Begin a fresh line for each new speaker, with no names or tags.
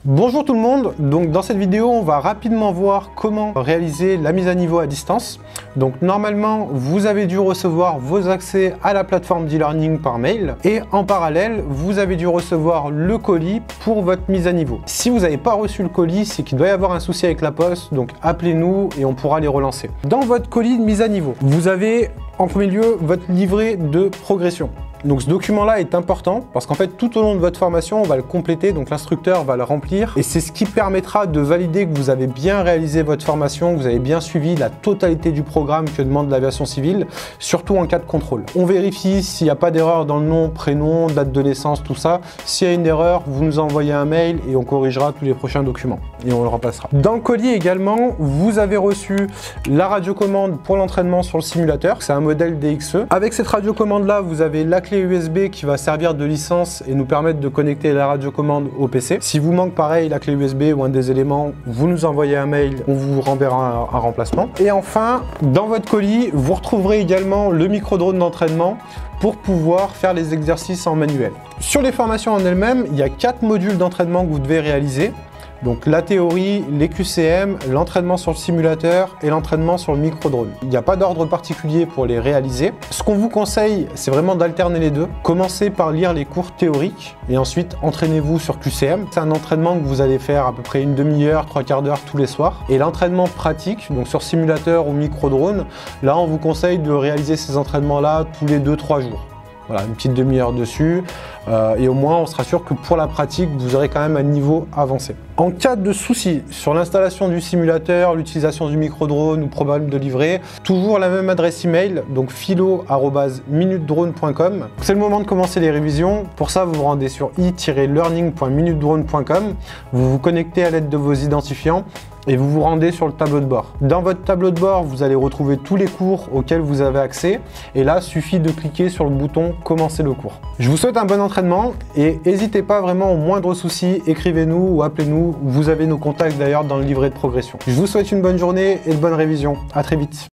Bonjour tout le monde, donc dans cette vidéo on va rapidement voir comment réaliser la mise à niveau à distance. Donc normalement vous avez dû recevoir vos accès à la plateforme d'e-learning par mail et en parallèle vous avez dû recevoir le colis pour votre mise à niveau. Si vous n'avez pas reçu le colis, c'est qu'il doit y avoir un souci avec la poste, donc appelez-nous et on pourra les relancer. Dans votre colis de mise à niveau, vous avez en premier lieu votre livret de progression. Donc ce document-là est important parce qu'en fait tout au long de votre formation on va le compléter, donc l'instructeur va le remplir et c'est ce qui permettra de valider que vous avez bien réalisé votre formation, que vous avez bien suivi la totalité du programme que demande l'aviation civile, surtout en cas de contrôle. On vérifie s'il n'y a pas d'erreur dans le nom, prénom, date de naissance, tout ça. S'il y a une erreur, vous nous envoyez un mail et on corrigera tous les prochains documents et on le remplacera. Dans le colis également, vous avez reçu la radiocommande pour l'entraînement sur le simulateur, c'est un modèle DXE. Avec cette radiocommande-là, vous avez la clé USB qui va servir de licence et nous permettre de connecter la radiocommande au PC. Si vous manque pareil la clé USB ou un des éléments, vous nous envoyez un mail, on vous renverra un remplacement. Et enfin, dans votre colis, vous retrouverez également le micro-drone d'entraînement pour pouvoir faire les exercices en manuel. Sur les formations en elles-mêmes, il y a 4 modules d'entraînement que vous devez réaliser. Donc la théorie, les QCM, l'entraînement sur le simulateur et l'entraînement sur le micro-drone. Il n'y a pas d'ordre particulier pour les réaliser. Ce qu'on vous conseille, c'est vraiment d'alterner les deux. Commencez par lire les cours théoriques et ensuite entraînez-vous sur QCM. C'est un entraînement que vous allez faire à peu près une demi-heure, 3/4 d'heure tous les soirs. Et l'entraînement pratique, donc sur simulateur ou micro-drone, là on vous conseille de réaliser ces entraînements-là tous les 2-3 jours. Voilà, une petite demi-heure dessus et au moins on sera sûr que pour la pratique vous aurez quand même un niveau avancé. En cas de souci sur l'installation du simulateur, l'utilisation du micro-drone ou problème de livret, toujours la même adresse email, donc philo@minutedrone.com. C'est le moment de commencer les révisions. Pour ça vous vous rendez sur e-learning.minutedrone.com, vous vous connectez à l'aide de vos identifiants et vous vous rendez sur le tableau de bord. Dans votre tableau de bord, vous allez retrouver tous les cours auxquels vous avez accès et là, suffit de cliquer sur le bouton « Commencer le cours ». Je vous souhaite un bon entraînement et n'hésitez pas vraiment au moindre souci, écrivez-nous ou appelez-nous. Vous avez nos contacts d'ailleurs dans le livret de progression. Je vous souhaite une bonne journée et de bonnes révisions. À très vite.